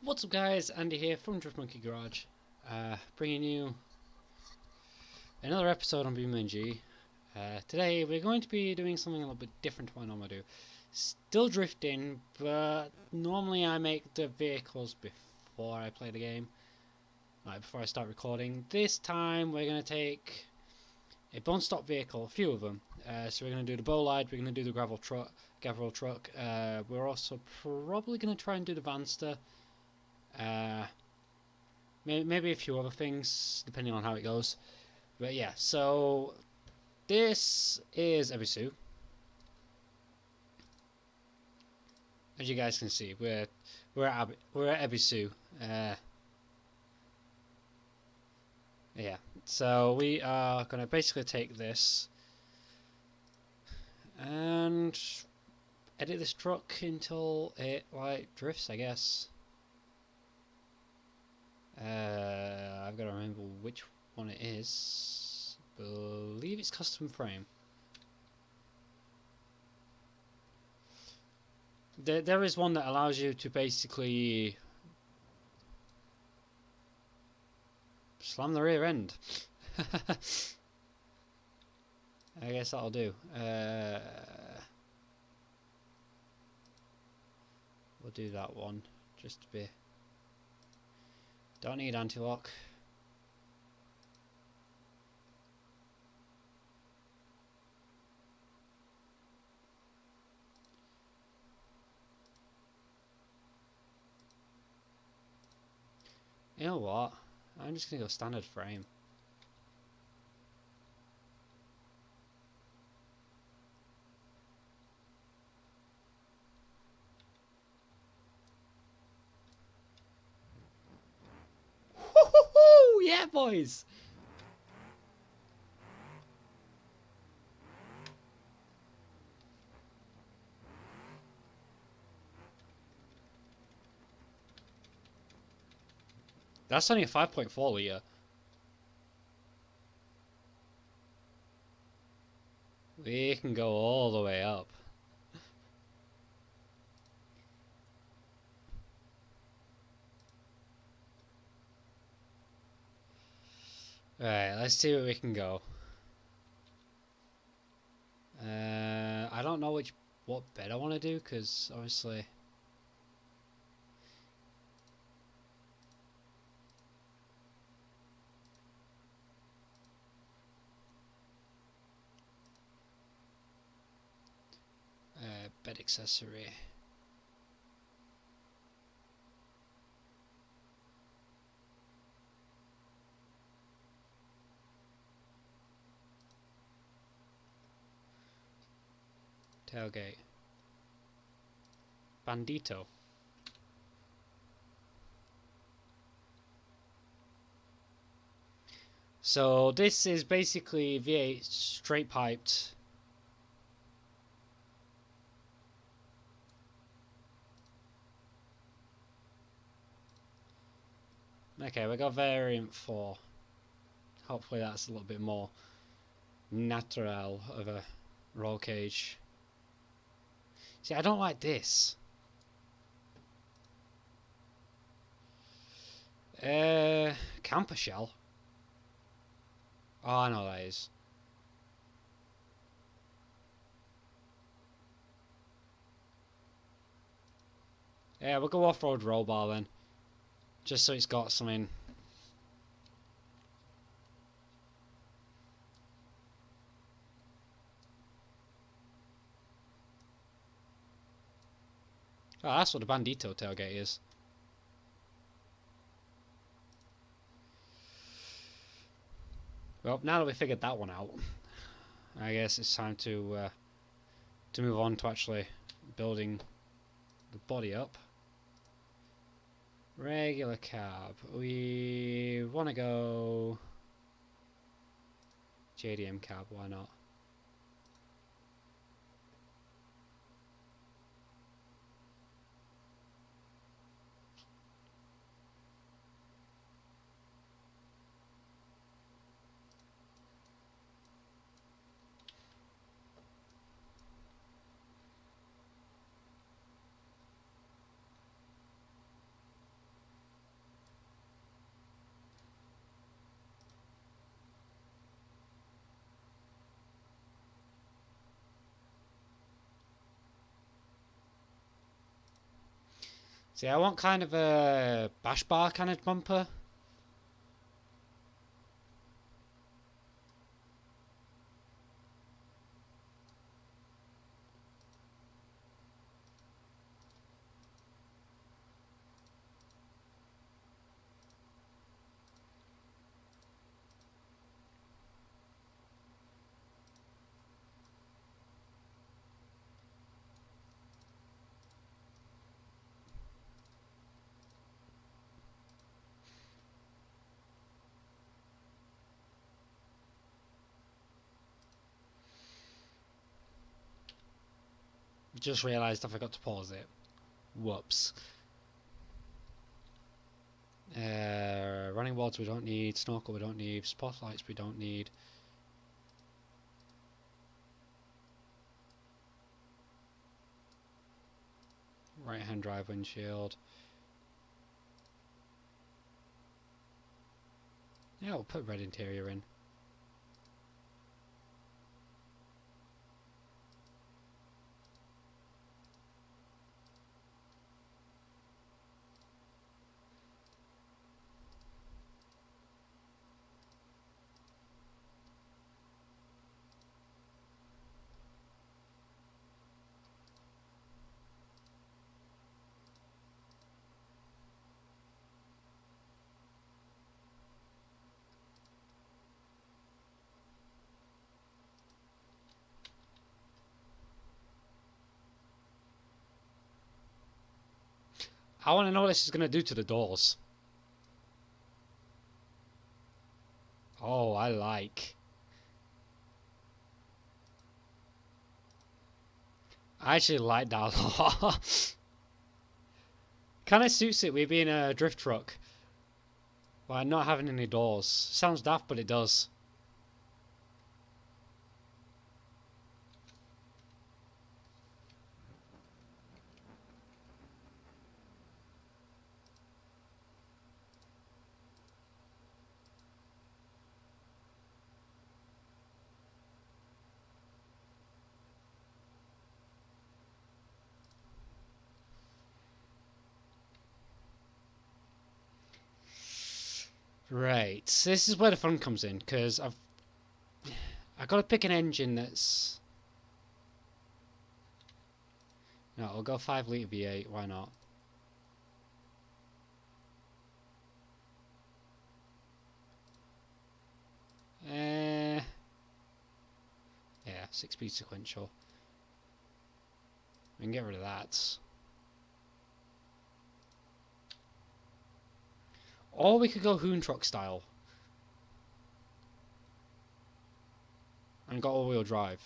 What's up guys, Andy here from Monkey Garage, bringing you another episode on BeamNG. Today we're going to be doing something a little bit different to what I normally do. Still drifting, but normally I make the vehicles before I play the game, like before I start recording. This time we're going to take a bone stock vehicle, a few of them. So we're going to do the Bolide, we're going to do the gravel truck. We're also probably going to try and do the Vanster. Maybe a few other things, depending on how it goes. But yeah, so this is ASUS. As you guys can see, we're at ASUS. Yeah, so we are gonna basically take this and edit this truck until it like drifts, I guess. I've got to remember which one it is. Believe it's custom frame. There is one that allows you to basically slam the rear end. I guess that'll do. We'll do that one just to be. Don't need anti-lock. You know what? I'm just gonna go standard frame. Woo-hoo-hoo! Yeah, boys! That's only a 5.4 litre. We can go all the way up. Alright, let's see where we can go. I don't know what bed I want to do, because obviously bed accessory. Tailgate. Bandito. So this is basically V8 straight piped. Okay, we got variant 4. Hopefully that's a little bit more natural of a roll cage. See, I don't like this. Camper shell. Oh, I know that is. Yeah, we'll go off-road roll bar then. Just so it's got something. Oh, that's what the Bandito tailgate is. Well, now that we figured that one out, I guess it's time to move on to actually building the body up. Regular cab. We want to go JDM cab. Why not? See, I want kind of a bash bar kind of bumper. Just realised I forgot to pause it. Whoops. Running boards we don't need, snorkel we don't need, spotlights we don't need. Right hand drive windshield. Yeah, we'll put red interior in. I want to know what this is going to do to the doors. Oh, I like. I actually like that a lot. Kind of suits it with being a drift truck. By not having any doors. Sounds daft, but it does. Right, so this is where the fun comes in, because I've got to pick an engine that's... No, I'll go 5 litre V8, why not? Yeah, 6-speed sequential. We can get rid of that. Or we could go Hoon Truck style. And got all-wheel drive.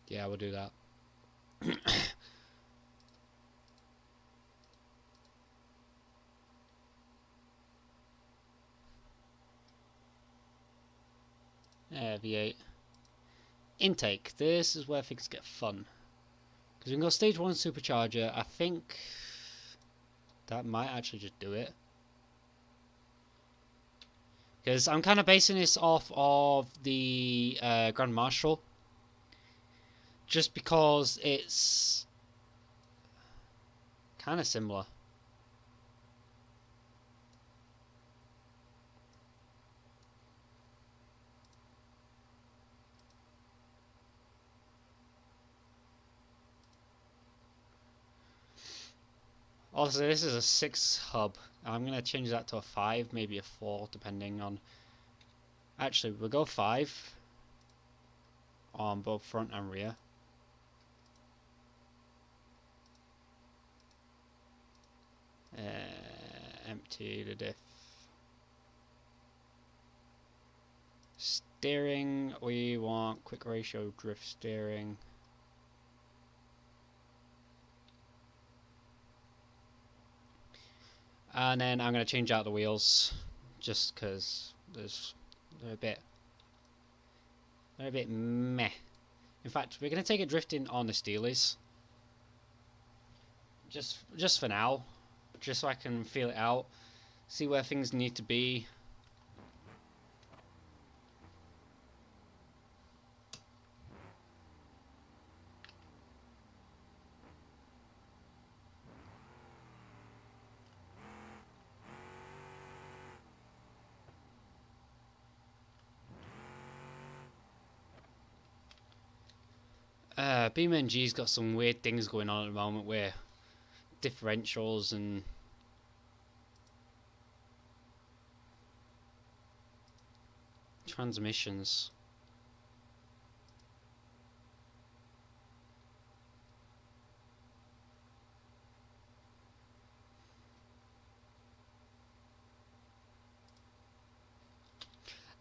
Yeah, we'll do that. V8. Intake. This is where things get fun. Because we can go stage 1 supercharger. I think that might actually just do it. Because I'm kind of basing this off of the Grand Marshal. Just because it's kind of similar. Also, this is a 6 hub. I'm going to change that to a 5, maybe a 4, depending on... Actually, we'll go 5 on both front and rear. Empty the diff. Steering, we want quick ratio drift steering. And then I'm going to change out the wheels, just because they're a bit meh. In fact, we're going to take it drifting on the Steelies. Just for now. Just so I can feel it out. See where things need to be. BeamNG's got some weird things going on at the moment where differentials and transmissions.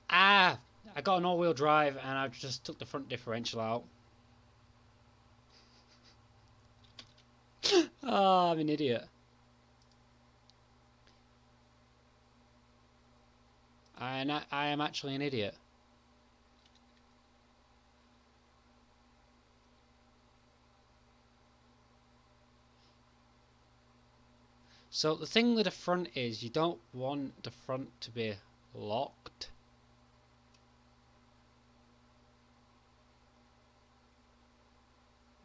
I got an all-wheel drive and I just took the front differential out. Oh, I'm an idiot. I am actually an idiot. So the thing with the front is you don't want the front to be locked.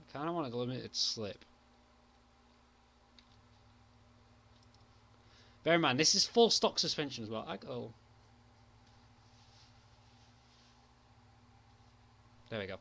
I kind of want a limited slip. Bear in mind, this is full stock suspension as well. There we go.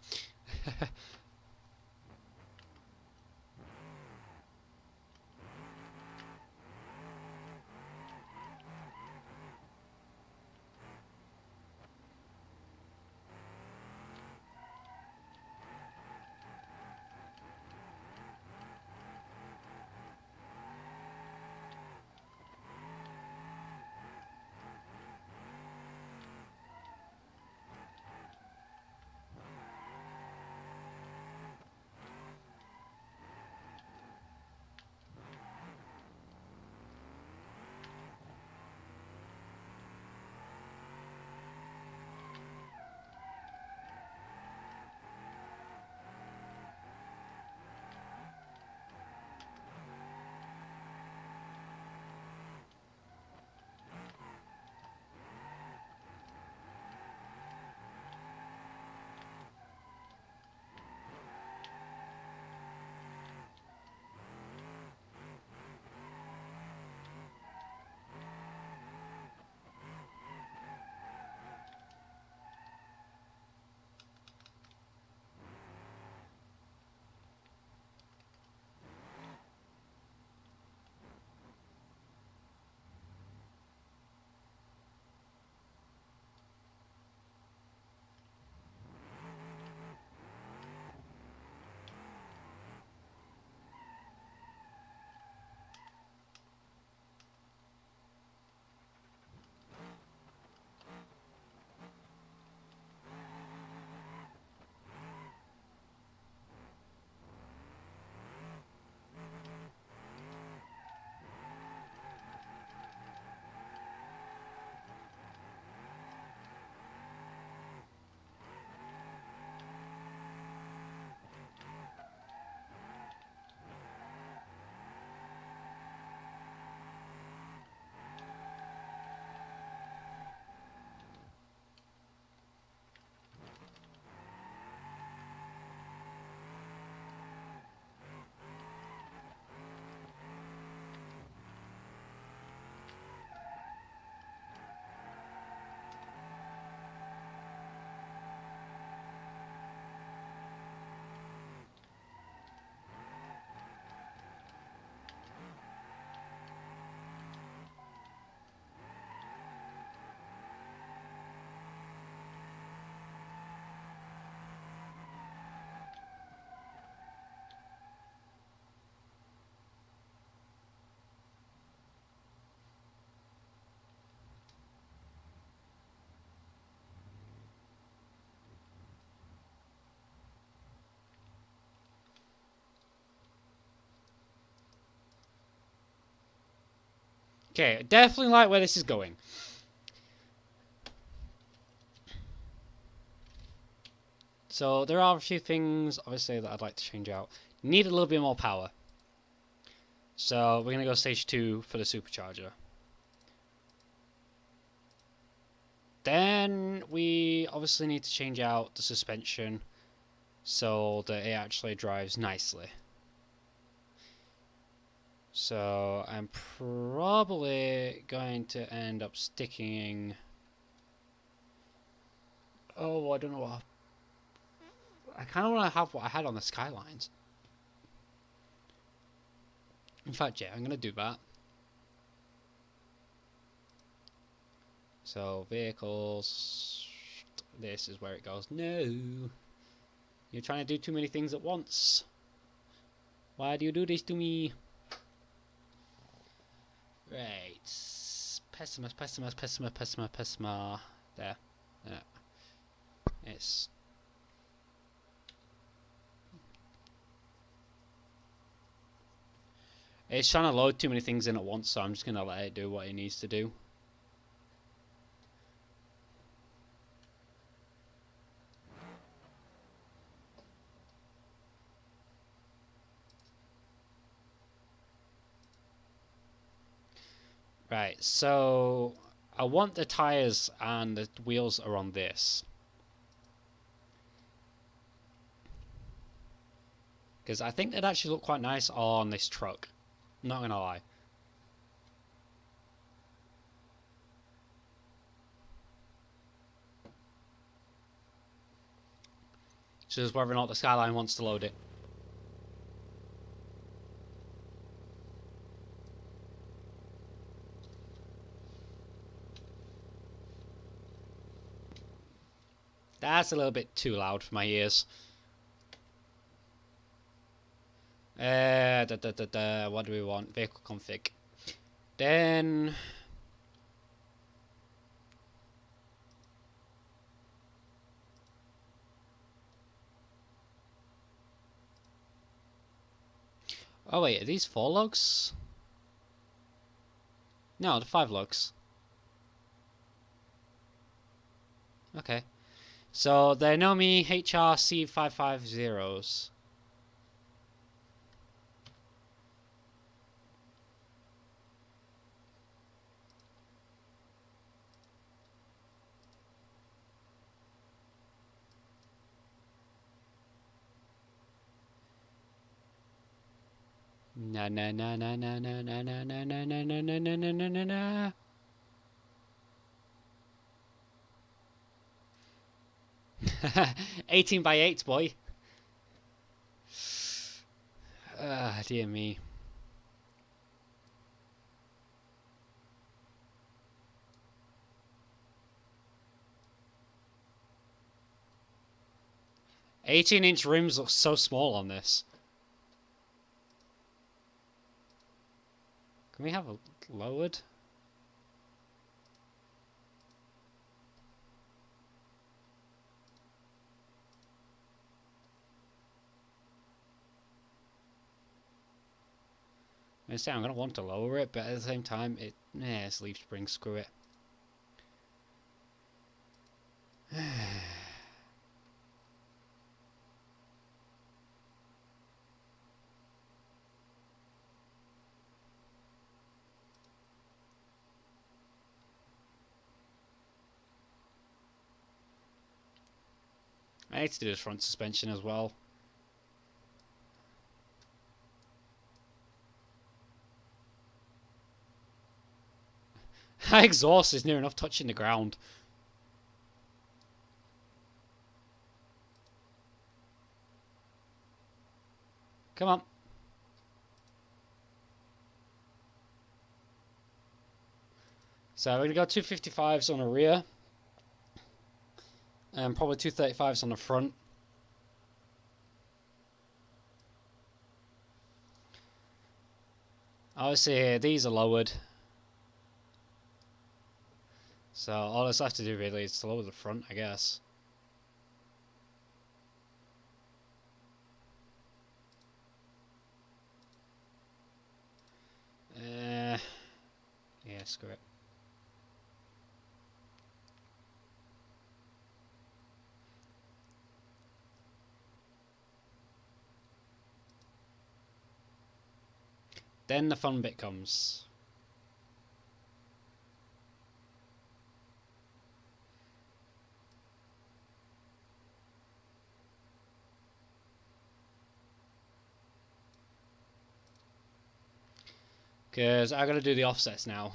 Okay, definitely like where this is going. So there are a few things, obviously, that I'd like to change out. Need a little bit more power. So we're going to go stage 2 for the supercharger. Then we obviously need to change out the suspension so that it actually drives nicely. So I'm probably going to end up sticking... Oh, I don't know what... I kind of want to have what I had on the Skylines. In fact, yeah, I'm going to do that. So, vehicles... This is where it goes. No! You're trying to do too many things at once. Why do you do this to me? Right. Pessima. There. It's... It's trying to load too many things in at once, so I'm just going to let it do what it needs to do. Right, so I want the tyres and the wheels are on this. Because I think they'd actually look quite nice on this truck. Not going to lie. So just whether or not the Skyline wants to load it. That's a little bit too loud for my ears. What do we want? Vehicle config. Then... Oh wait, are these 4 logs? No, the 5 logs. Okay. So they're Nomi HRC550s. Na na na na na na na na na na na na na na na na na. 18 by 8, boy. Dear me. "18-inch rims look so small on this. Can we have it lowered? I'm going to want to lower it, but at the same time, it's leaf spring, screw it. I need to do this front suspension as well. That exhaust is near enough touching the ground. Come on. So we're going to go 255s on the rear. And probably 235s on the front. Obviously, these are lowered. So all that's left to do really is to lower the front, I guess. Yeah, screw it. Then the fun bit comes. Because I gotta do the offsets now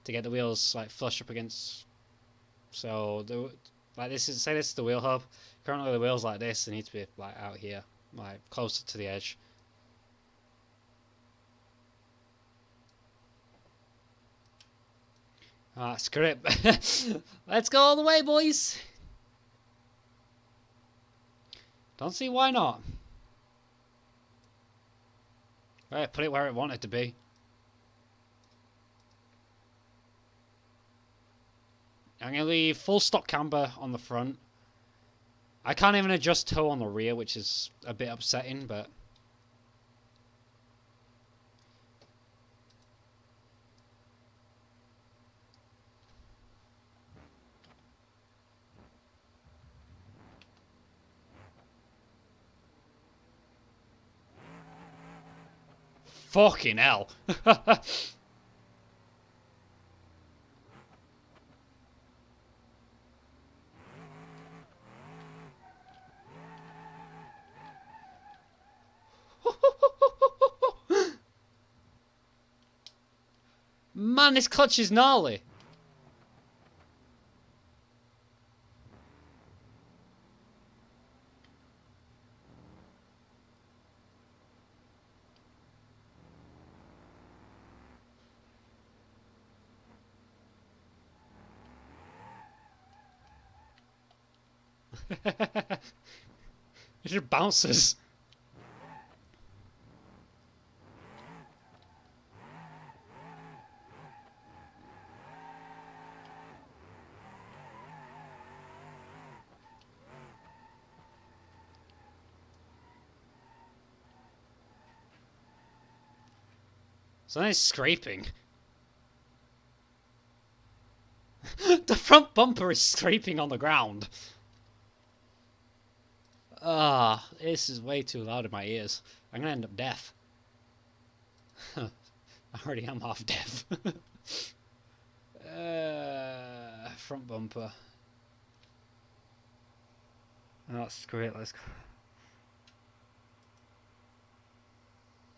to get the wheels like flush up against. So like this is, say this is the wheel hub. Currently the wheels like this, they need to be like out here, like closer to the edge. Ah, screw it. Let's go all the way, boys. Don't see why not. Right, put it where it wanted to be. I'm going to leave full stock camber on the front. I can't even adjust toe on the rear, which is a bit upsetting, but... Fucking hell. Man, this clutch is gnarly. It just bounces. So then it's scraping. The front bumper is scraping on the ground. Ah, this is way too loud in my ears. I'm gonna end up deaf. I already am half deaf. Front bumper. Oh, screw it.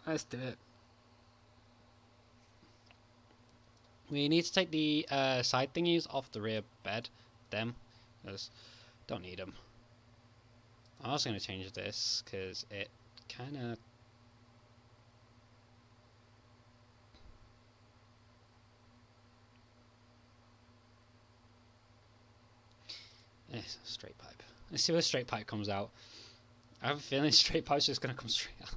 Let's do it. We need to take the side thingies off the rear bed. Them. Don't need them. I'm also going to change this because it kind of... It's a straight pipe. Let's see where the straight pipe comes out. I have a feeling straight pipe's just going to come straight out.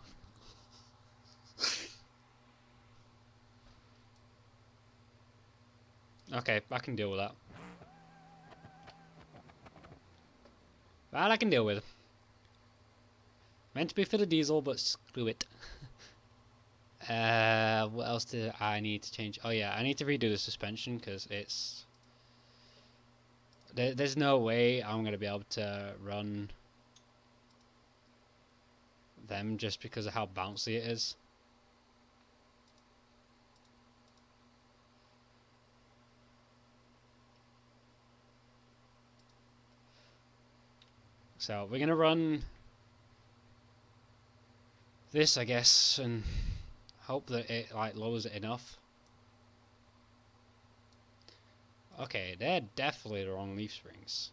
Okay, I can deal with that. That I can deal with. Meant to be for the diesel, but screw it. What else did I need to change? Oh yeah, I need to redo the suspension because it's... There's no way I'm going to be able to run them just because of how bouncy it is. So we're going to run this, I guess, and hope that it like lowers it enough. Okay, they're definitely the wrong leaf springs.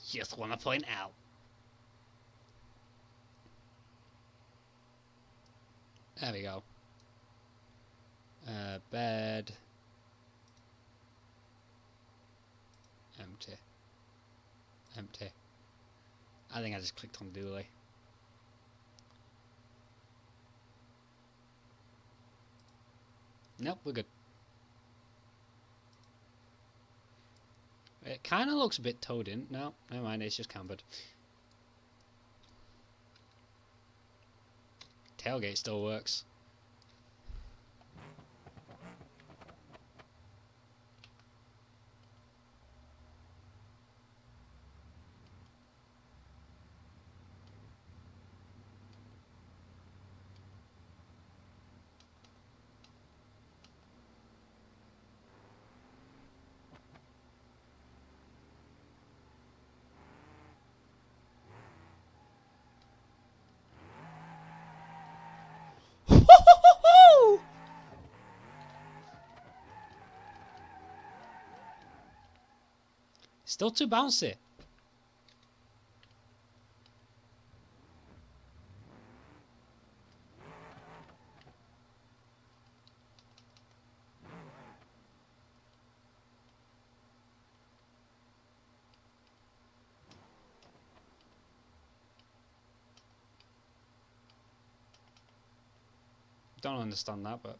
Just want to point out. There we go. Bed. Empty. Empty. I think I just clicked on dually. Nope, we're good. It kind of looks a bit towed in. No, never mind, it's just cambered. Tailgate still works. Still too bouncy. Don't understand that, but...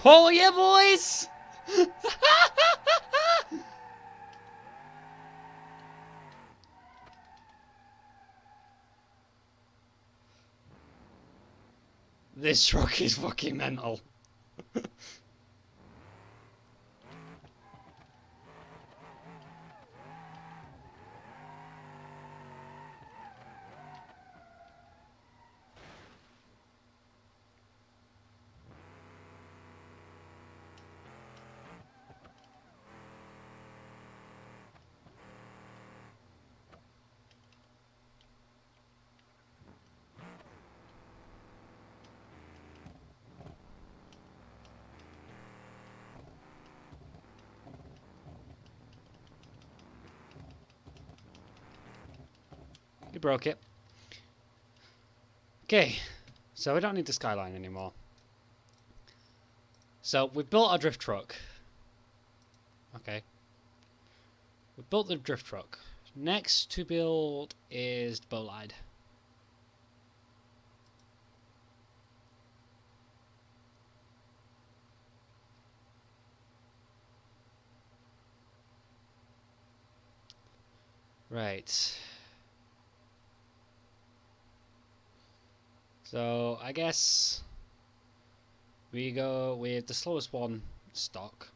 Oh yeah, boys! This truck is fucking mental. You broke it. Okay, so we don't need the skyline anymore. So we built our drift truck. Okay. We built the drift truck. Next to build is the bolide. Right. So I guess we go with the slowest one, stock.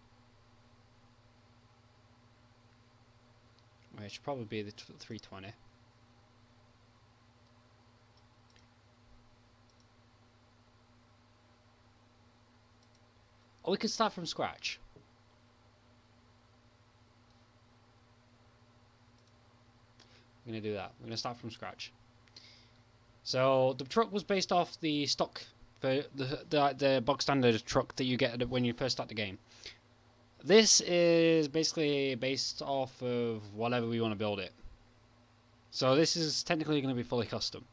Which should probably be the 320. Or we could start from scratch. I'm going to do that. We're going to start from scratch. So the truck was based off the stock, the bog standard truck that you get when you first start the game. This is basically based off of whatever we want to build it. So this is technically going to be fully custom.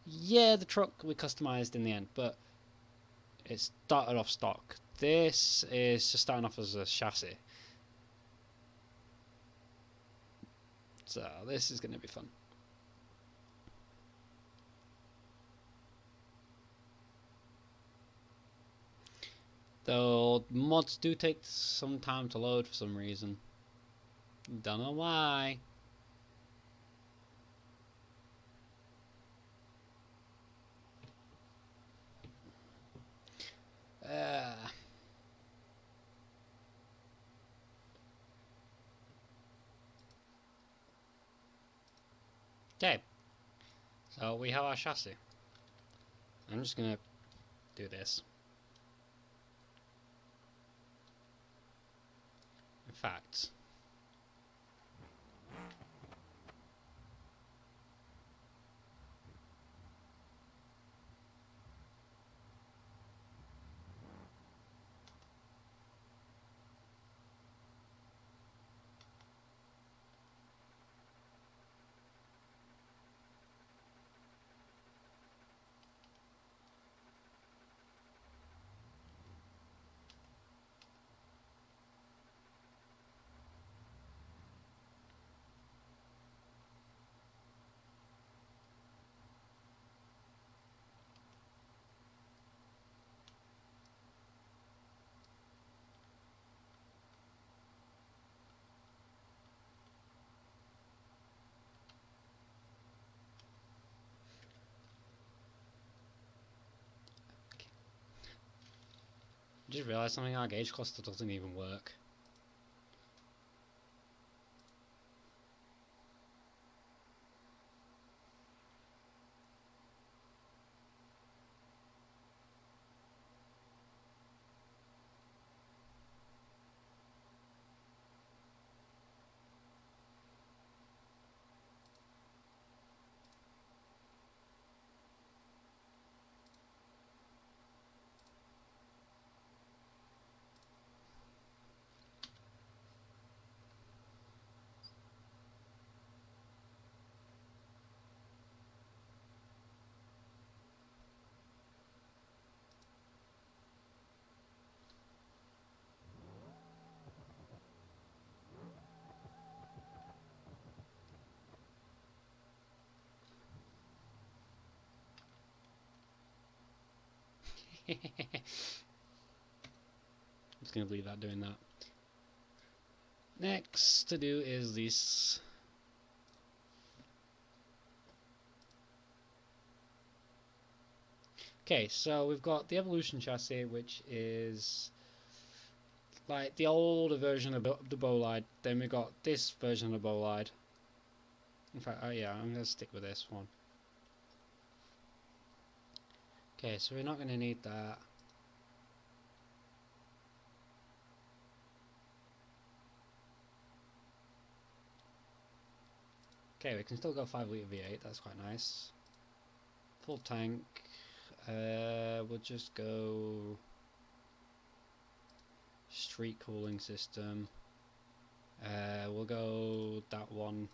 Yeah, the truck we customized in the end, but it started off stock. This is just starting off as a chassis. So this is going to be fun. Though mods do take some time to load for some reason. Don't know why. Okay. So we have our chassis. I'm just gonna do this. In fact, I just realised something, our gauge cluster doesn't even work. I'm just going to leave that doing that. Next to do is this. Okay, so we've got the Evolution chassis, which is like the older version of the Bolide. Then we've got this version of Bolide. In fact, yeah, I'm going to stick with this one. Okay, so we're not going to need that. Okay, we can still go 5-litre V8, that's quite nice. Full tank, we'll just go street cooling system. We'll go that one.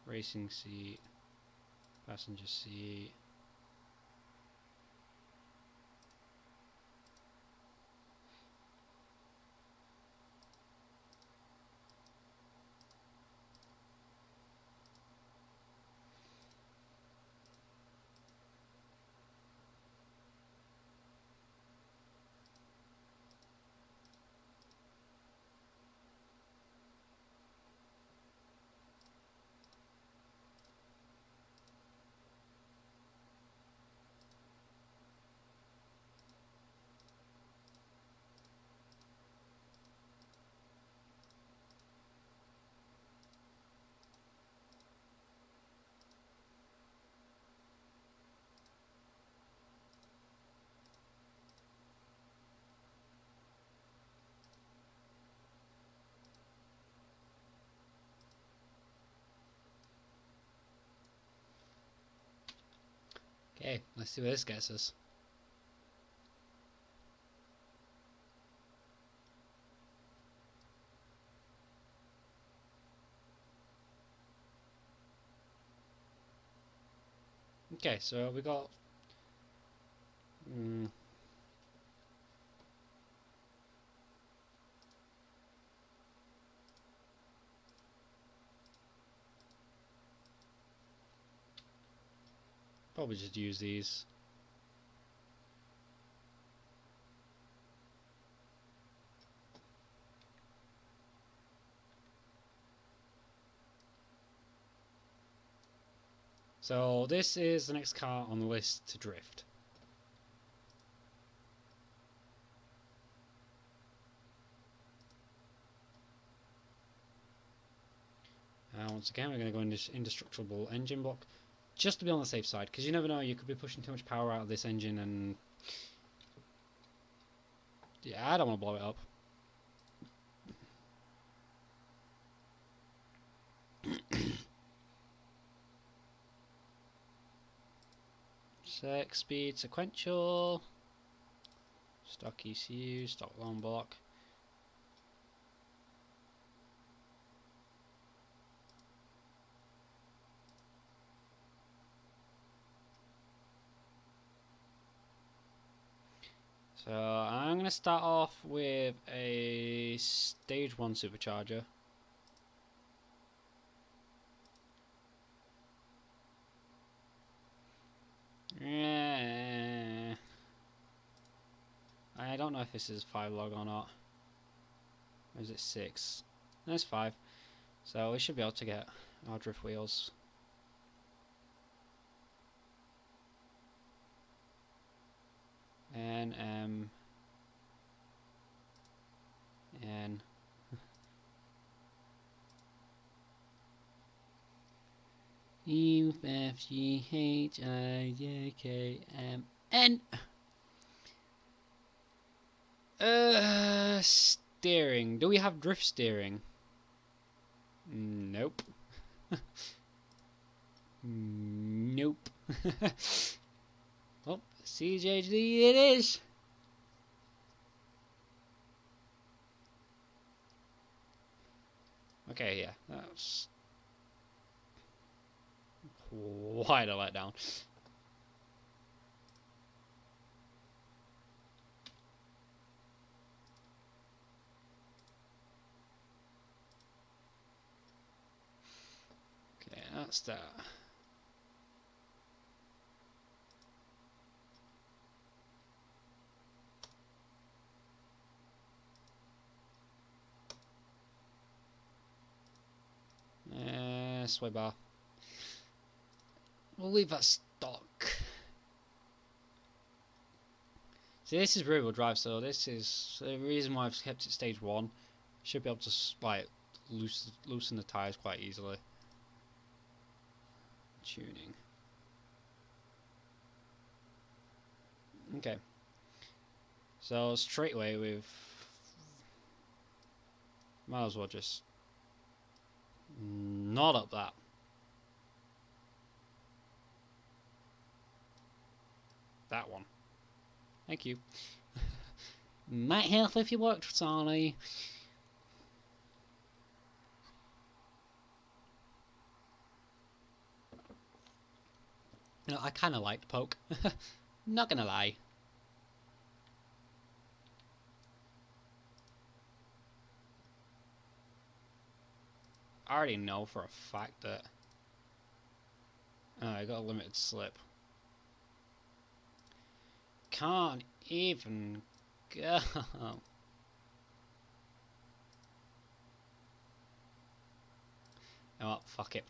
Racing seat, passenger seat. Okay, let's see where this gets us. Okay, so we got probably just use these. So this is the next car on the list to drift. Once again, we're going to go into indestructible engine block, just to be on the safe side, because you never know, you could be pushing too much power out of this engine, and yeah, I don't want to blow it up. Sec speed sequential, stock ECU, stock long block. So I'm going to start off with a stage 1 supercharger. I don't know if this is 5 log or not. Or is it 6? No, it's 5. So we should be able to get our drift wheels. N U F G H I J K M N. Steering. Do we have drift steering? Nope. Nope. Well, CJD it is. Okay, yeah, that's quite a letdown. Okay, that's that. Sway bar. We'll leave that stock. See, this is rear-wheel drive, so this is the reason why I've kept it stage 1. Should be able to like loosen the tires quite easily. Tuning. Okay. So straight away we've might as well just not up that. That one. Thank you. Might help if you worked, Sony. You know, I kind of liked Poke. Not gonna lie. I already know for a fact that I got a limited slip. Can't even go. Oh, fuck it.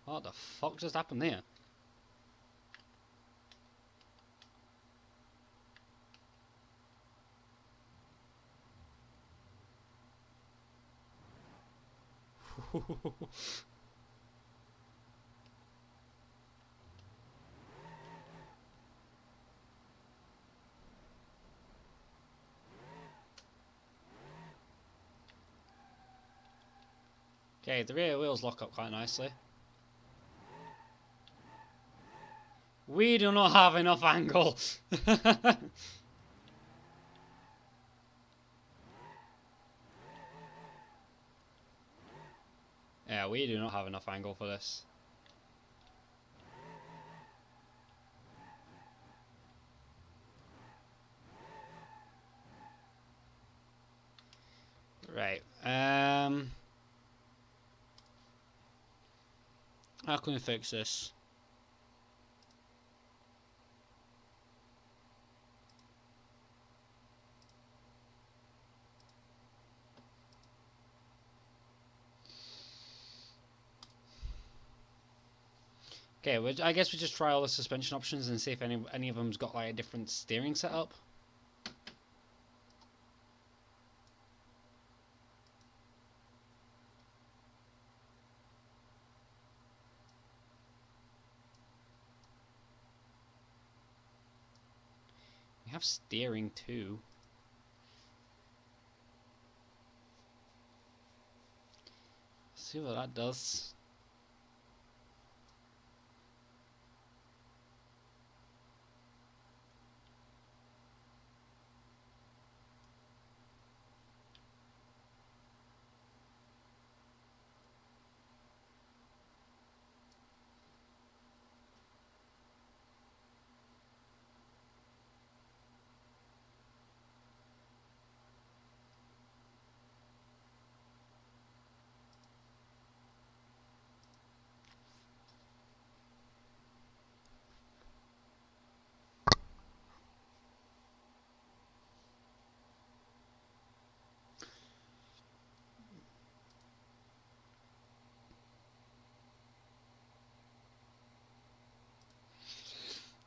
What the fuck just happened there? Okay, the rear wheels lock up quite nicely. We do not have enough angle. Yeah, we do not have enough angle for this. Right. How can we fix this? Okay, I guess we just try all the suspension options and see if any of them's got like a different steering setup. We have steering too. Let's see what that does.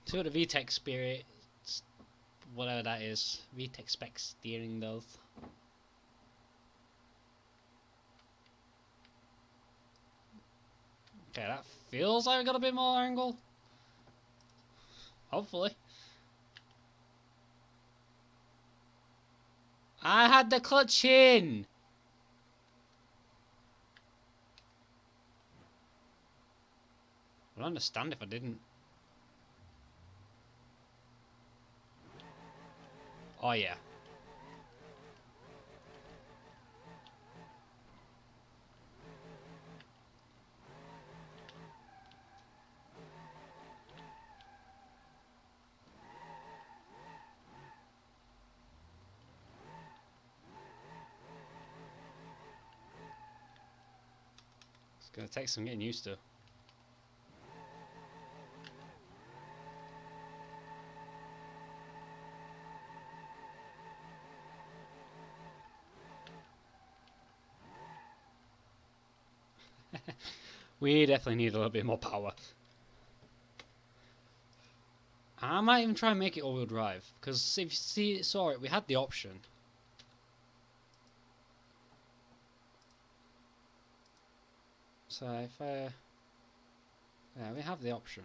See what the VTech Spirit, whatever that is, VTech Spec steering does. Okay, that feels like we got a bit more angle. Hopefully. I had the clutch in! I don't understand if I didn't. Oh yeah. It's gonna take some getting used to. We definitely need a little bit more power. I might even try and make it all-wheel drive, because if you saw it, we had the option. So if yeah, we have the option.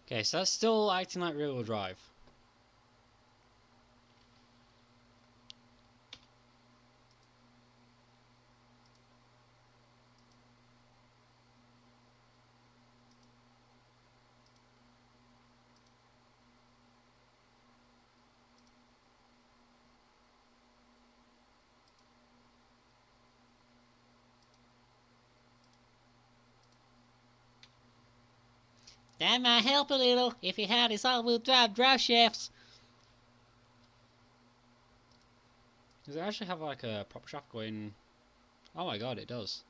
Okay, so that's still acting like rear-wheel drive. That might help a little if he had his all-wheel drive shafts. Does it actually have like a prop shaft going? Oh my god, it does.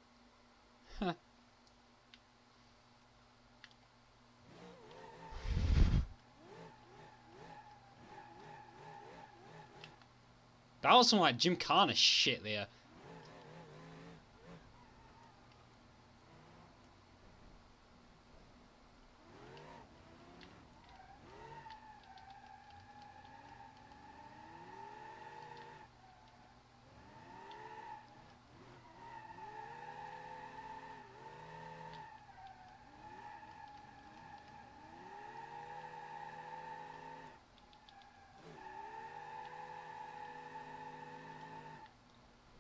That was some like Jim Carner shit there.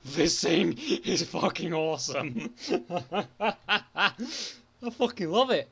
This thing is fucking awesome. I fucking love it.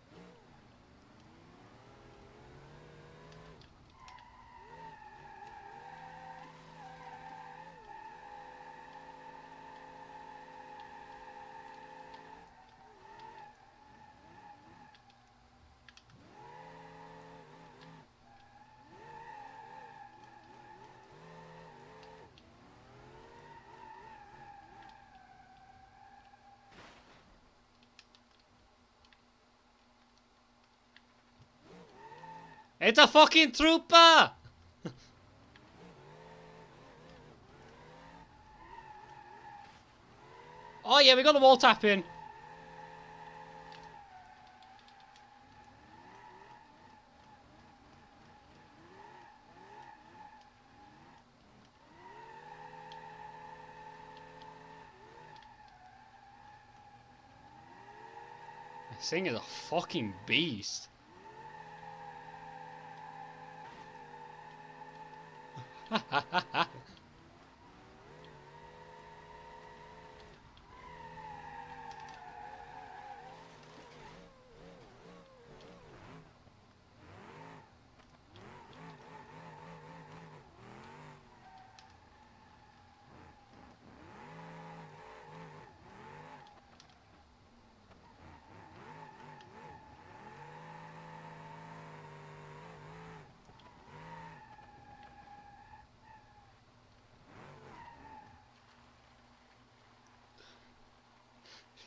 It's a fucking trooper! Oh yeah, we got the wall tapping. This thing is a fucking beast.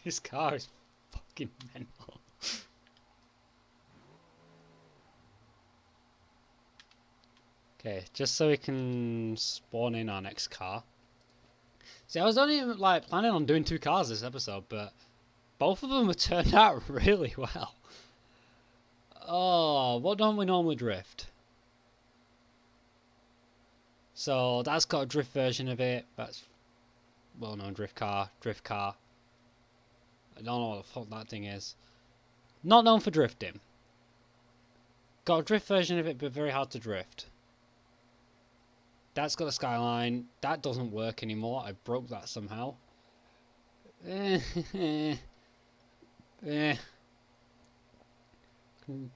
This car is fucking mental. Okay, just so we can spawn in our next car. See, I was only like planning on doing 2 cars this episode, but both of them have turned out really well. Oh, what don't we normally drift? So that's got a drift version of it. That's well-known drift car. I don't know what the fuck that thing is. Not known for drifting. Got a drift version of it, but very hard to drift. That's got a skyline. That doesn't work anymore. I broke that somehow.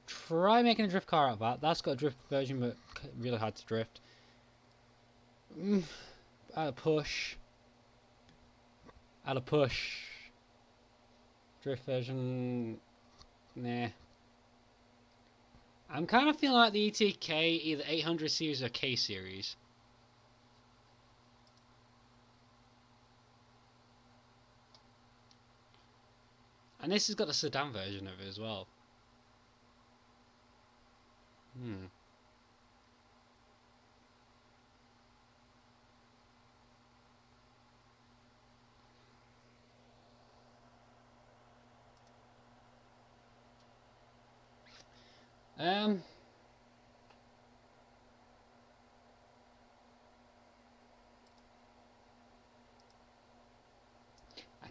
Try making a drift car out of that. That's got a drift version, but really hard to drift. Add a push. Drift version. Nah. I'm kind of feeling like the ETK, either 800 series or K series. And this has got a sedan version of it as well. I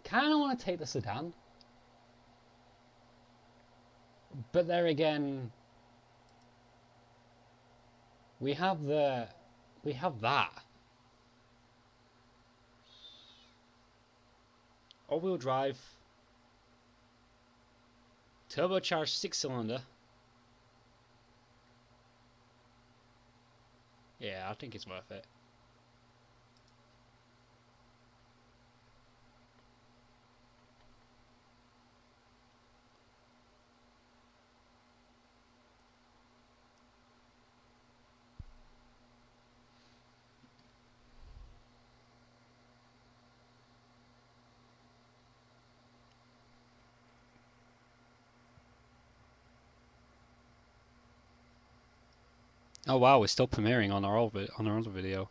kind of want to take the sedan. But there again, we have that. All-wheel drive, turbocharged 6-cylinder. Yeah, I think it's worth it. Oh wow, we're still premiering on our other video.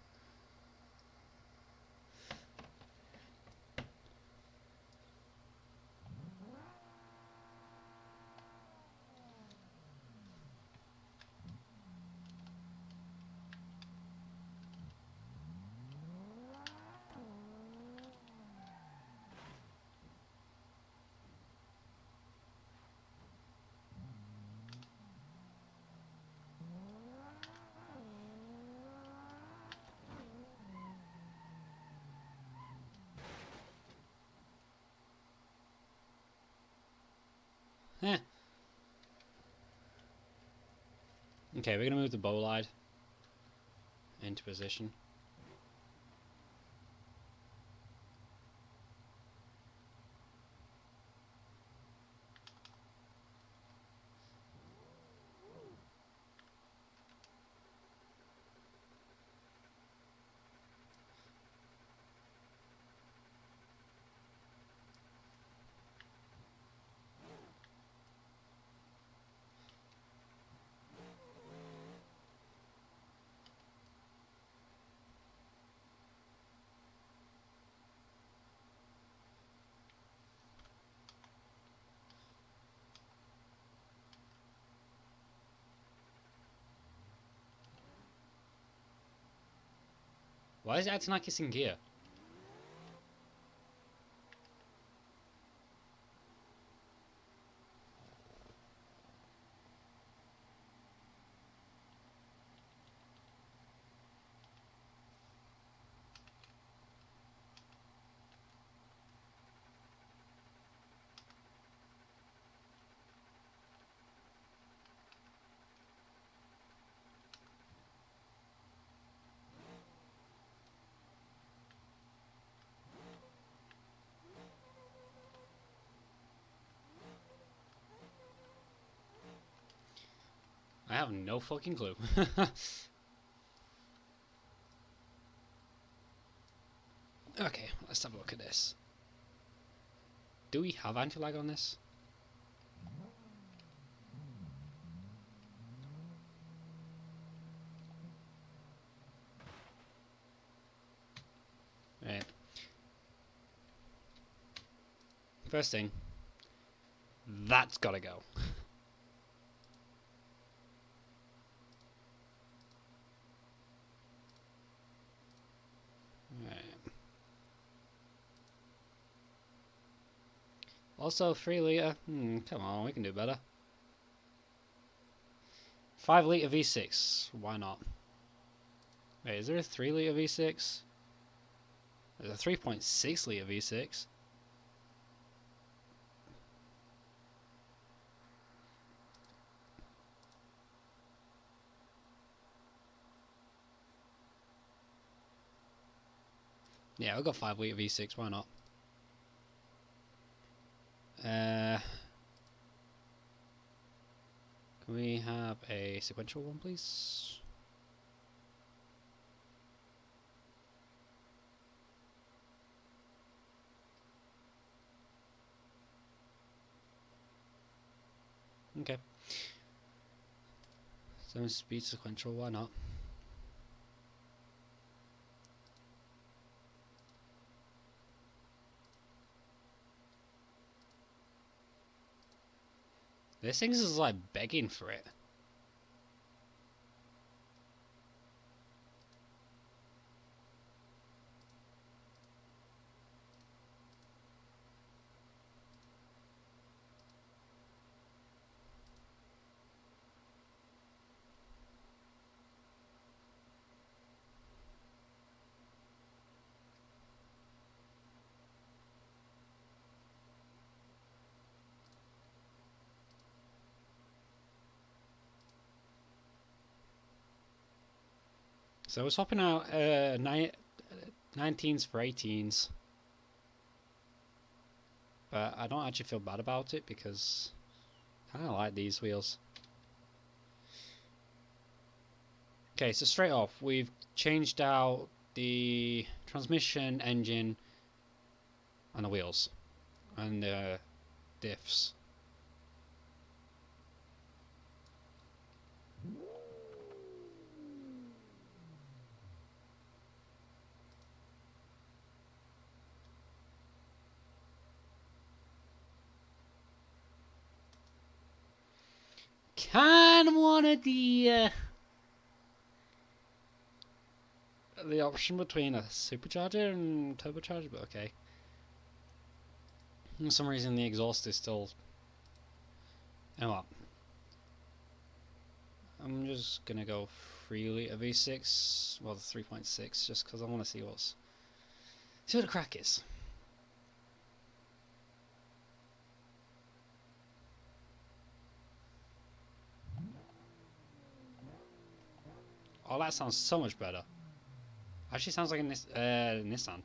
Eh. Okay, we're gonna move the bolide into position. Why is it acting like it's in gear? I have no fucking clue. Okay, let's have a look at this. Do we have anti-lag on this? Right. First thing, that's gotta go. Right. Also, 3 litre. Come on, we can do better. 5 litre V6. Why not? Wait, is there a 3 litre V6? There's a 3.6 litre V6. Yeah, we've got 5 litre V6. Why not? Can we have a sequential one, please? Okay. 7 speed sequential, why not? This thing is like begging for it. So we're swapping out 19s for 18s. But I don't actually feel bad about it because I kind of like these wheels. Okay, so straight off, we've changed out the transmission, engine, and the wheels, and the diffs. Kind of wanted the option between a supercharger and turbocharger, but okay. For some reason, the exhaust is still. You know what? I'm just gonna go 3 litre V6, well, the 3.6, just because I want to see what the crack is. Oh, that sounds so much better. Actually, sounds like a Nissan.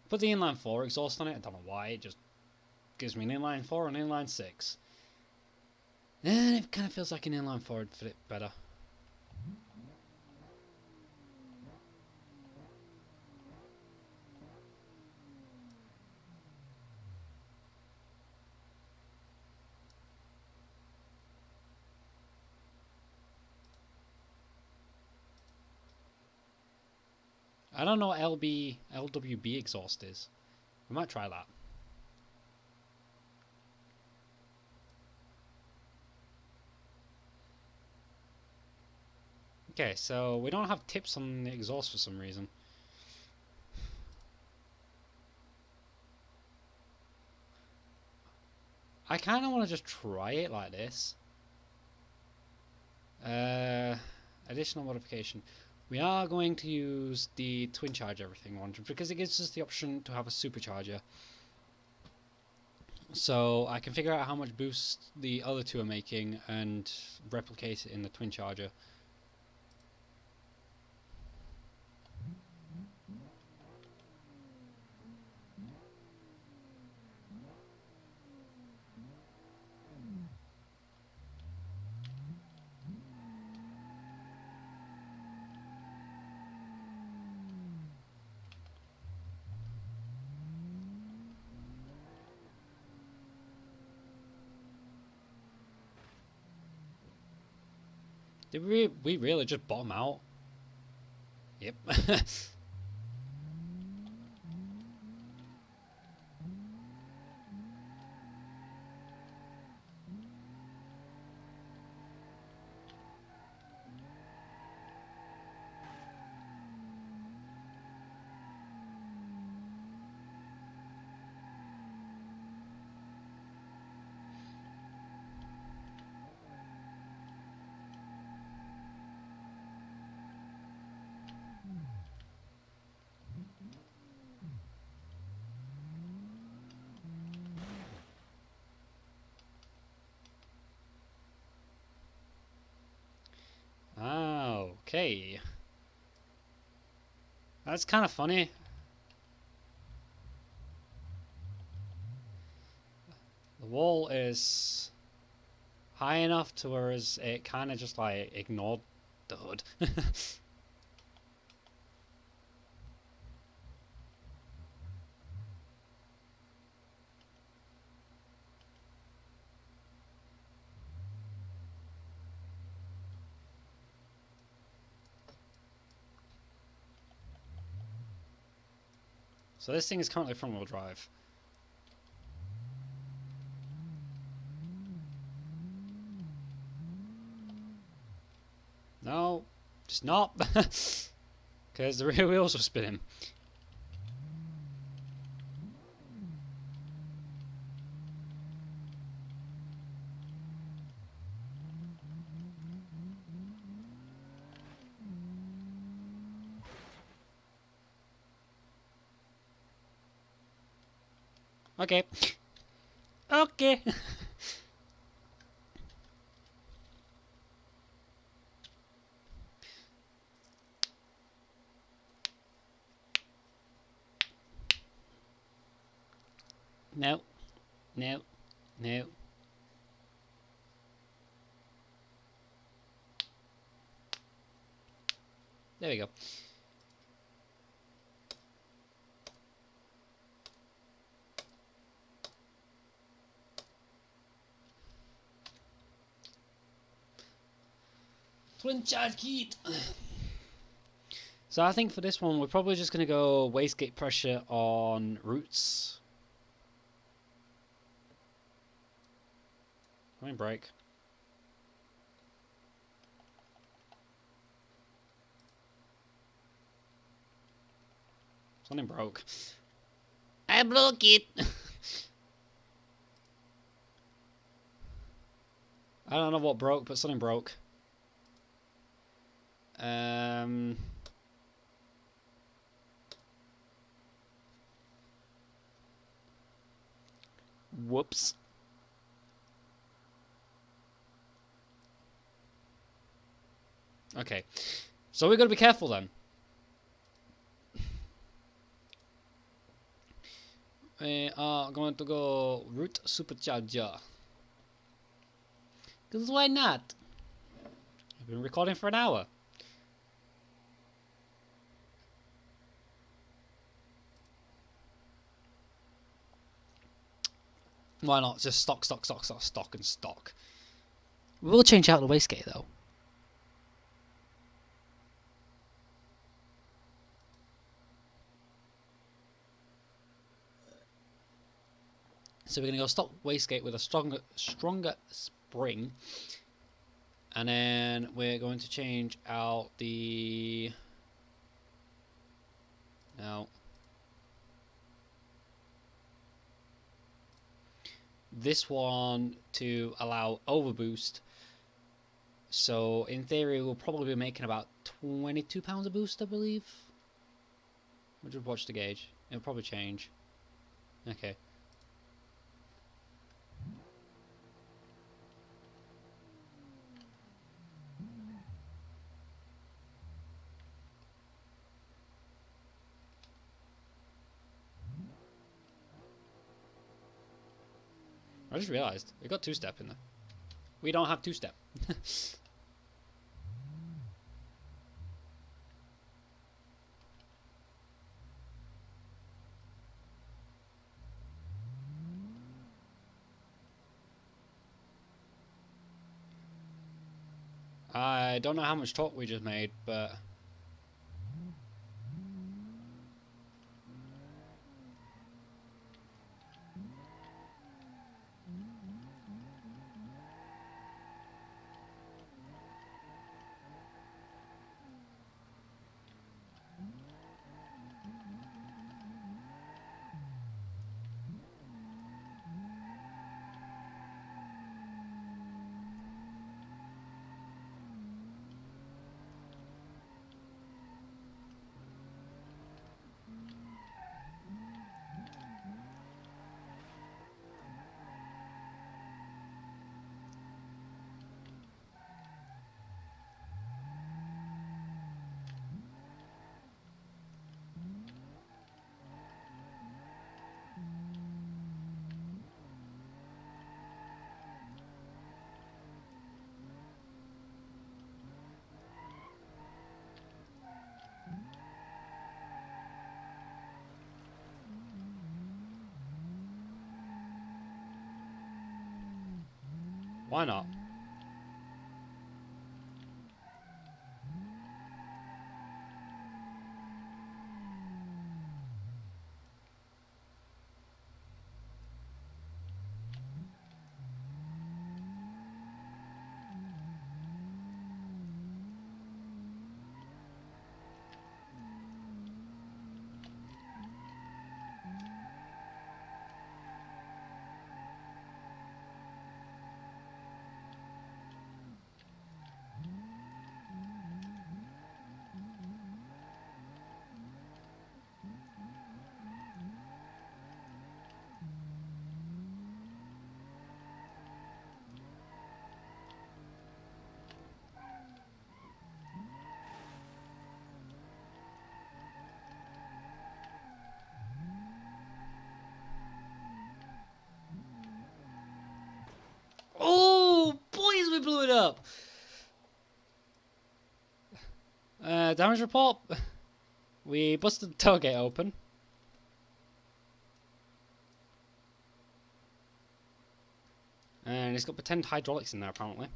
Put the inline 4 exhaust on it. I don't know why. It just gives me an inline 4 and an inline 6. And it kind of feels like an inline 4 would fit better. I don't know what LWB exhaust is. We might try that. Okay, so we don't have tips on the exhaust for some reason. I kind of want to just try it like this. Additional modification. We are going to use the twin charge everything one because it gives us the option to have a supercharger. So I can figure out how much boost the other two are making and replicate it in the twin charger. Did we really just bottom out? Yep. Okay. That's kind of funny. The wall is high enough to whereas it kind of just like ignored the hood. So this thing is currently front wheel drive. No, just not. Because the rear wheels were spinning. Okay. Okay. No. No. No. There we go. Twin charge kit. So I think for this one, we're probably just going to go wastegate pressure on roots. Come in, brake. Something broke. I broke it. I don't know what broke, but something broke. Whoops. Okay. So we've got to be careful then. We are going to go root supercharger. Because why not? I've been recording for an hour. Why not? Just stock, and stock. We will change out the wastegate though. So we're going to go stock wastegate with a stronger spring. And then we're going to change out the... No. This one to allow overboost. So in theory we'll probably be making about 22 pounds of boost, I believe. We'll just watch the gauge. It'll probably change. Okay. I just realised we got two-step in there. We don't have two-step. I don't know how much torque we just made, but why not? Oh, boys, we blew it up. Damage report. We busted the tailgate open. And it's got pretend hydraulics in there, apparently.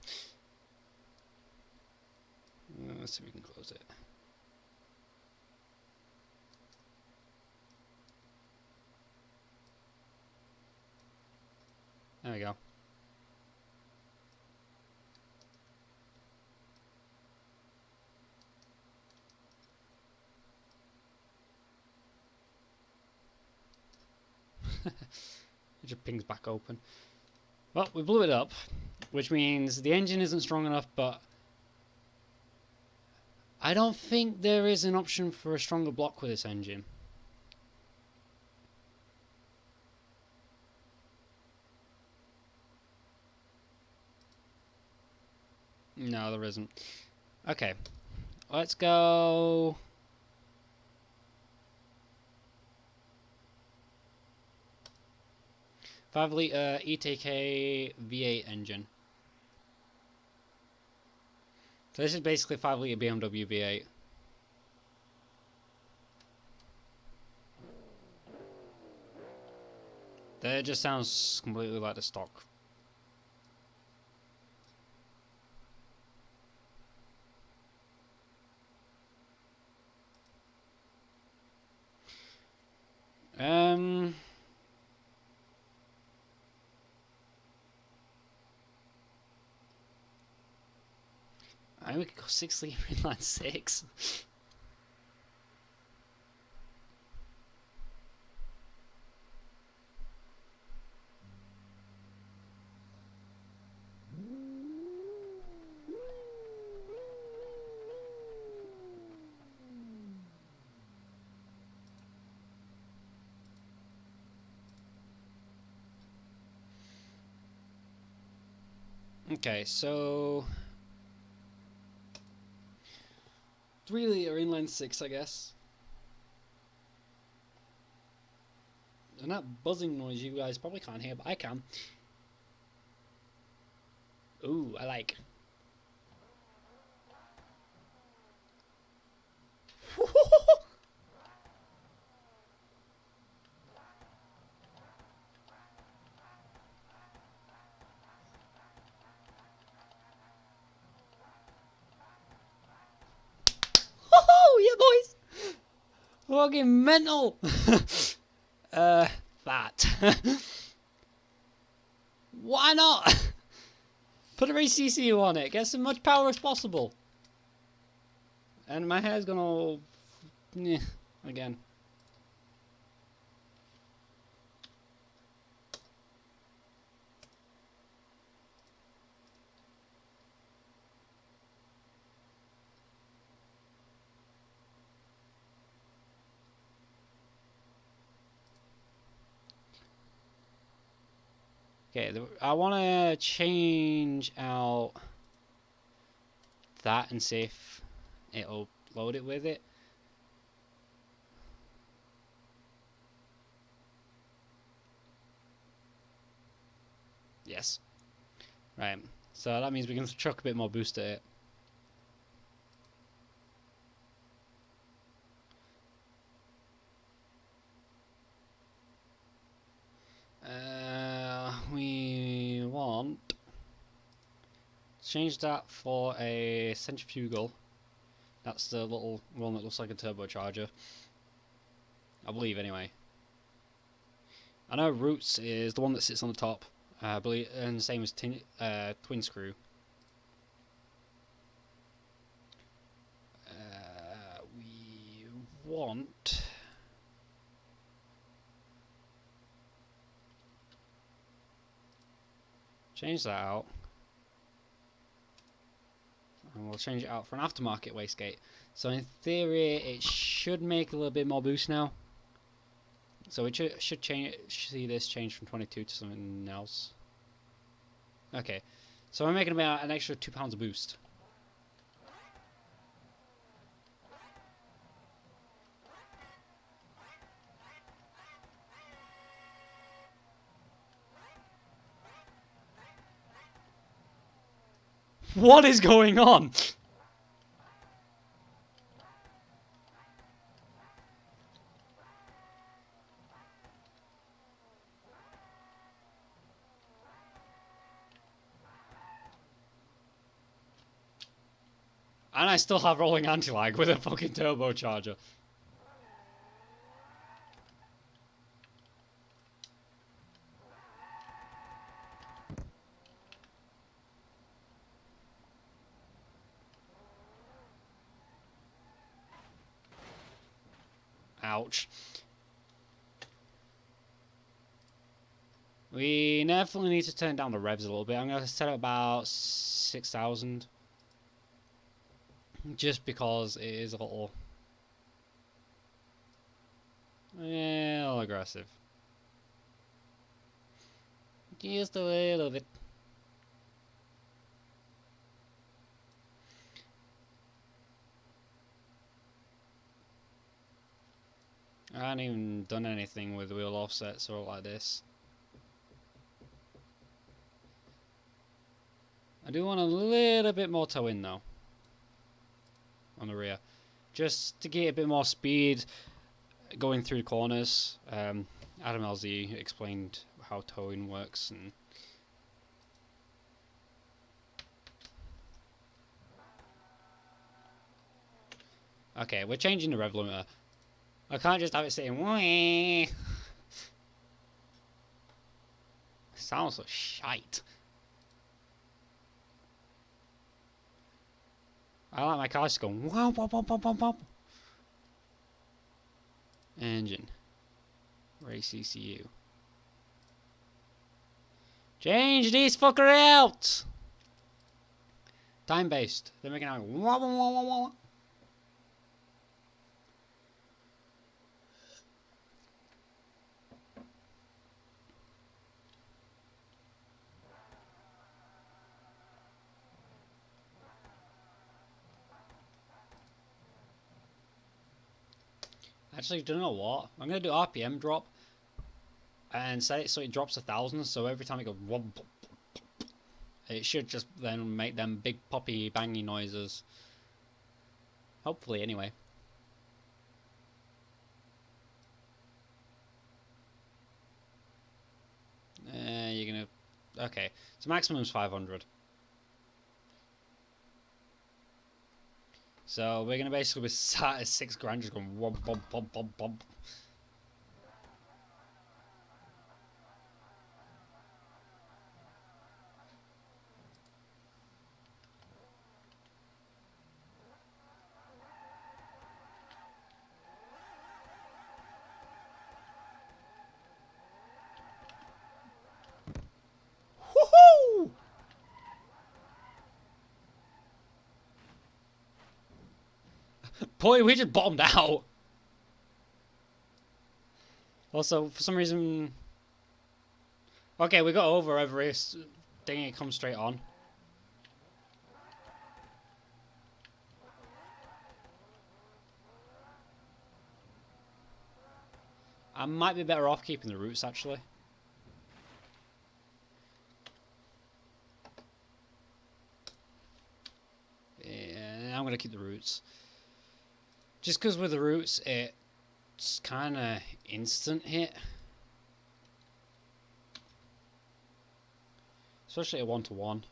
Let's see if we can close it. There we go. It just pings back open. Well, we blew it up, which means the engine isn't strong enough, but I don't think there is an option for a stronger block with this engine. No, there isn't. Okay, let's go. .5 litre ETK V8 engine. So this is basically 5 litre BMW V8. That just sounds completely like the stock. I think we could go 6 litre inline 6. Okay, so 3 litre inline 6, I guess. And that buzzing noise you guys probably can't hear, but I can. Ooh, I like. fucking mental. That. Why not? Put a ACCU on it. Get as much power as possible. And my hair's gonna all... again. Okay, I want to change out that and see if it'll load it with it. Yes. Right. So that means we can chuck a bit more boost at it. We want change that for a centrifugal. That's the little one that looks like a turbocharger, I believe, anyway. I know Roots is the one that sits on the top, I believe, and the same as Twin Screw. We want change that out, and we'll change it out for an aftermarket wastegate. So in theory, it should make a little bit more boost now. So it should change. See this change from 22 to something else. Okay, so we're making about an extra 2 pounds of boost. What is going on? And I still have rolling anti-lag with a fucking turbocharger. Ouch. We definitely need to turn down the revs a little bit. I'm going to set it about 6,000. Just because it is a little aggressive. Just a little bit. I haven't even done anything with wheel offsets or like this. I do want a little bit more toe in though on the rear, just to get a bit more speed going through corners. Adam LZ explained how towing works, and okay, we're changing the rev limiter. I can't just have it sitting. Wee. Sounds so shite. I like my car just going wow, wow, wow, wow, wow, wow. Engine. Race ECU. Change these fucker out! Time based. They're making out wah, wah, wah, wah, wah. Actually, do you know what? I'm gonna do RPM drop and set it so it drops 1,000. So every time it goes, it should just then make them big poppy bangy noises. Hopefully, anyway. You're gonna. Okay, so maximum is 500. So we're gonna basically be sat at 6 grand just going womp bump bump bump bump. Woohoo! Boy, we just bombed out. Also, for some reason... Okay, we got over every thing, it comes straight on. I might be better off keeping the roots, actually. Yeah, I'm going to keep the roots. Just because with the roots, it's kind of instant hit. Especially a 1-to-1.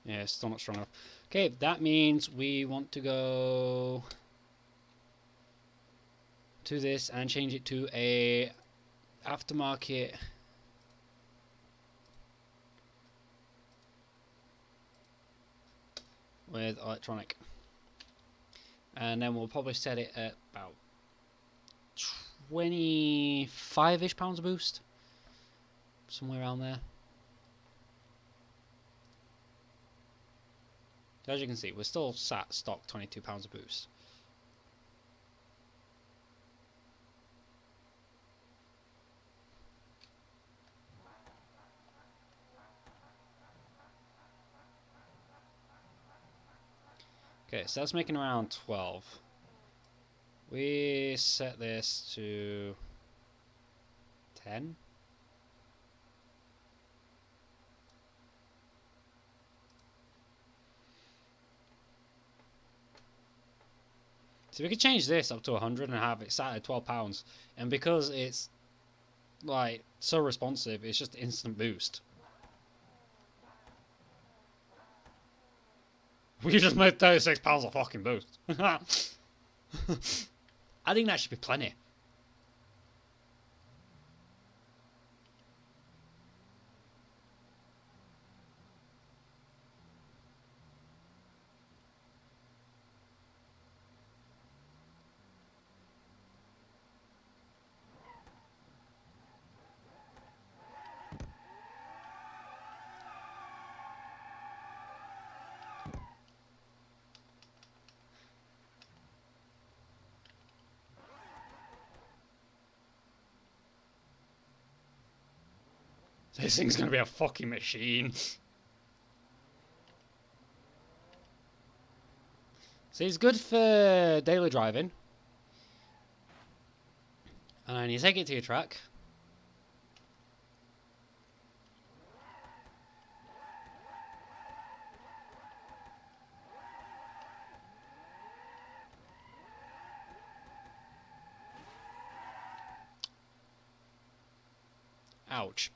Yeah, still not strong enough. Okay, that means we want to go to this and change it to a aftermarket with electronic. And then we'll probably set it at about 25-ish pounds a boost. Somewhere around there. As you can see, we're still sat stock 22 pounds a boost. Okay, so that's making around 12. We set this to 10. So we could change this up to 100 and have it sat at 12 pounds. And because it's like so responsive, it's just instant boost. We just made 36 pounds of fucking boost. I think that should be plenty. This thing's gonna be a fucking machine. So it's good for daily driving. And then you take it to your track. Ouch.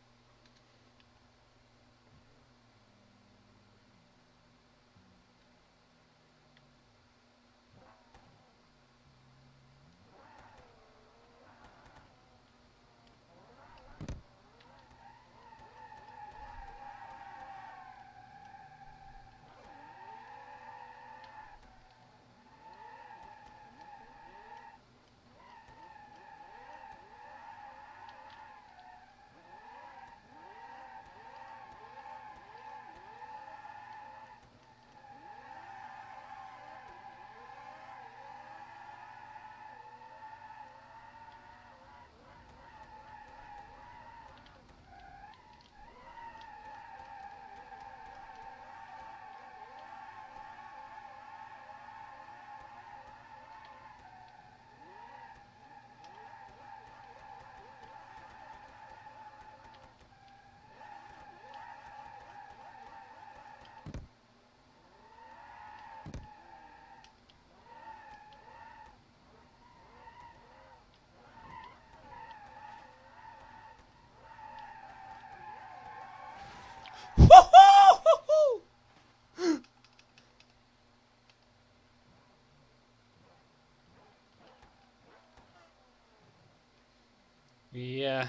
Yeah.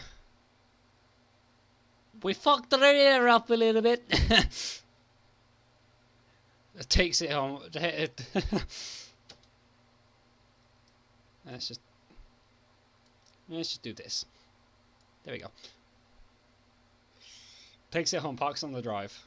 We fucked the radio up a little bit. It takes it home. let's just let's just do this. There we go. Takes it home, parks on the drive.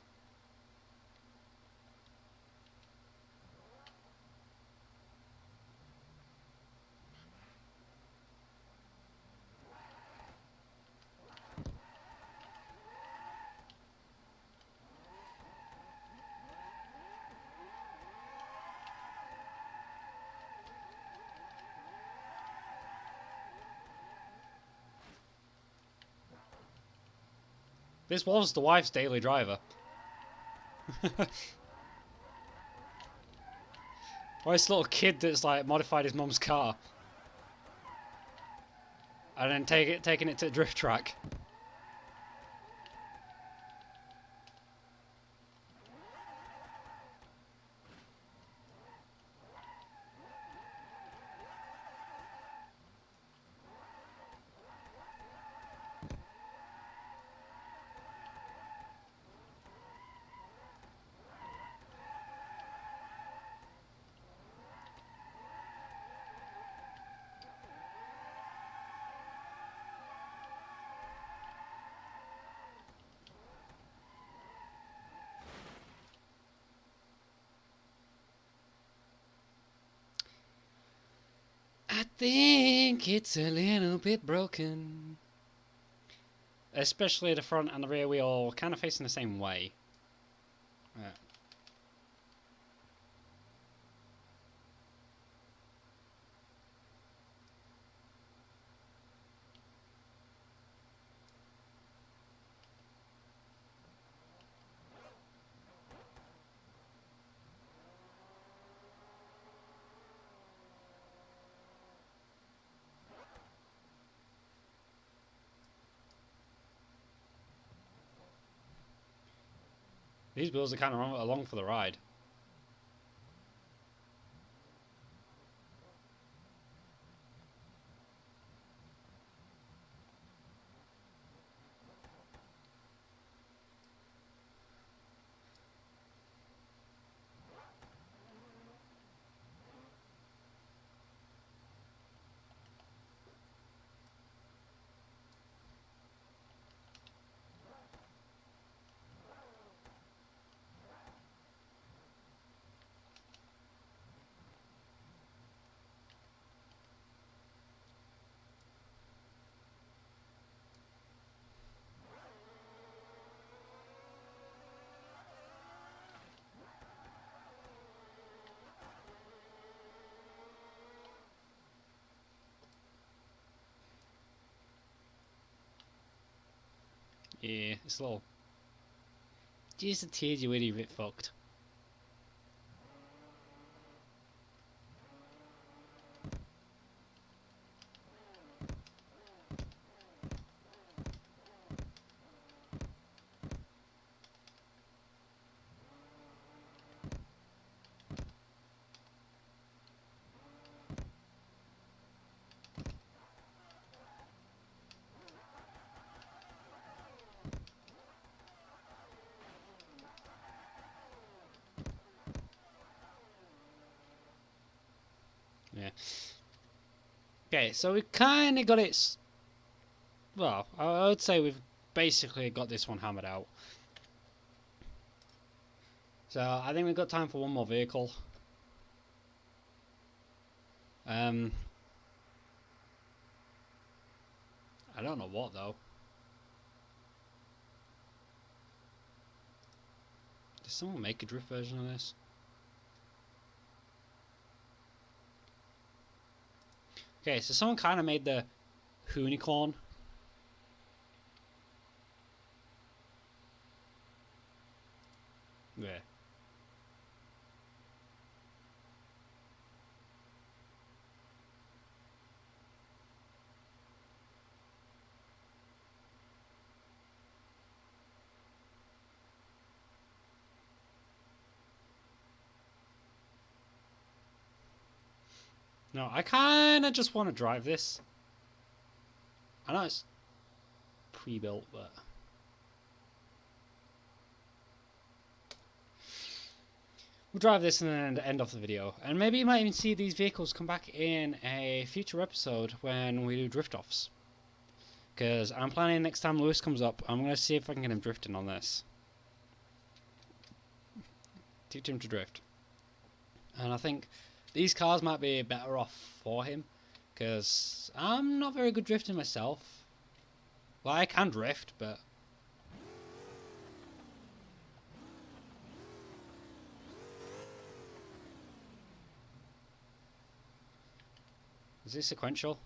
This was the wife's daily driver. Or this little kid that's like modified his mum's car and then taking it to the drift track. I think it's a little bit broken. Especially the front and the rear wheel kind of facing the same way. Yeah. These wheels are kind of along for the ride. Yeah, it's a little... Just a teensy weeny bit fucked. Yeah. Okay, so we kind of got it... Well, I would say we've basically got this one hammered out. So I think we've got time for one more vehicle. I don't know what though. Does someone make a drift version of this? Okay, so someone kind of made the Hoonicorn. Yeah. No, I kind of just want to drive this. I know it's pre-built, but we'll drive this and then end off the video. And maybe you might even see these vehicles come back in a future episode when we do drift offs. Because I'm planning next time Lewis comes up, I'm going to see if I can get him drifting on this. Teach him to drift. And I think these cars might be better off for him. Because I'm not very good drifting myself. Well, I can drift, but... Is this sequential?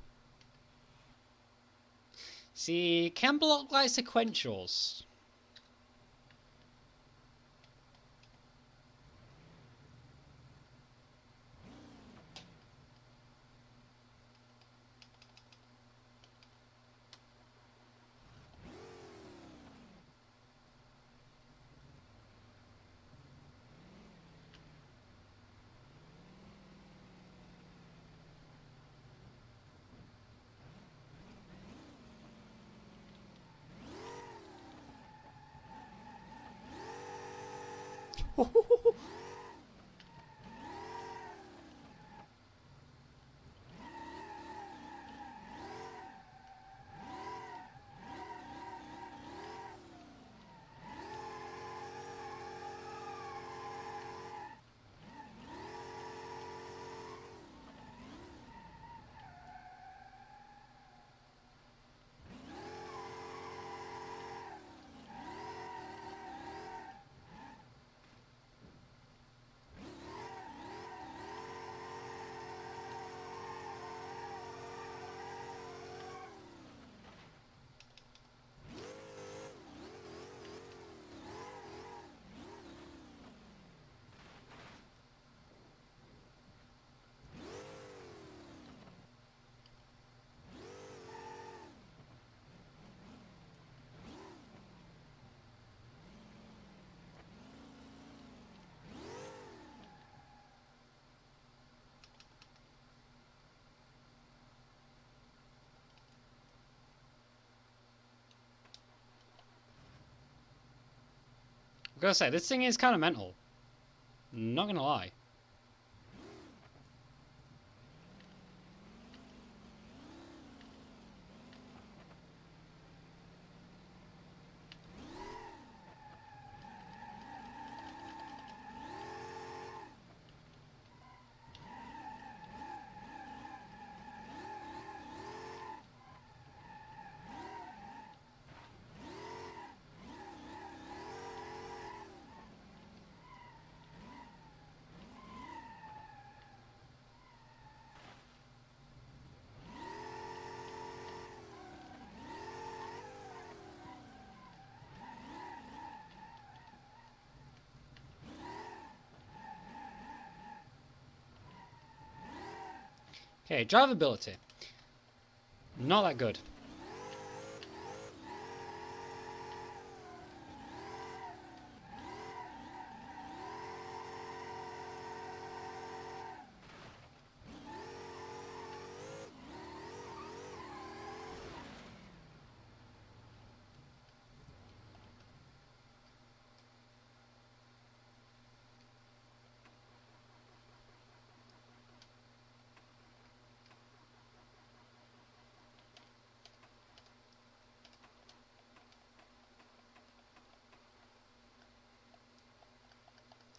See, can block like sequentials. I'm gonna say, this thing is kind of mental. Not gonna lie. Okay, drivability. Not that good.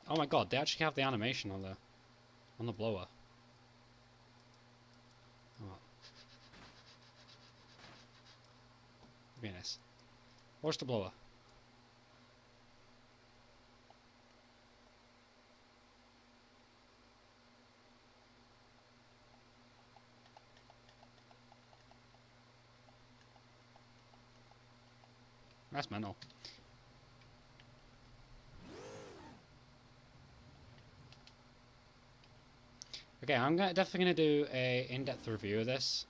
Oh my god, they actually have the animation on the blower. Oh. Very nice. Where's the blower? That's mental. Okay, I'm definitely gonna do a in-depth review of this.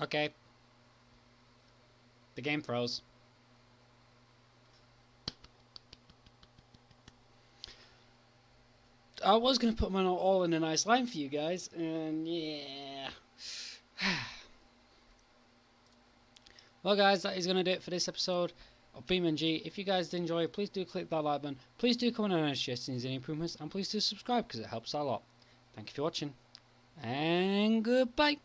Okay. The game froze. I was going to put mine all in a nice line for you guys, and yeah. Well guys, that is going to do it for this episode of BeamNG. If you guys did enjoy, please do click that like button. Please do comment on any suggestions, any improvements, and please do subscribe because it helps a lot. Thank you for watching, and goodbye.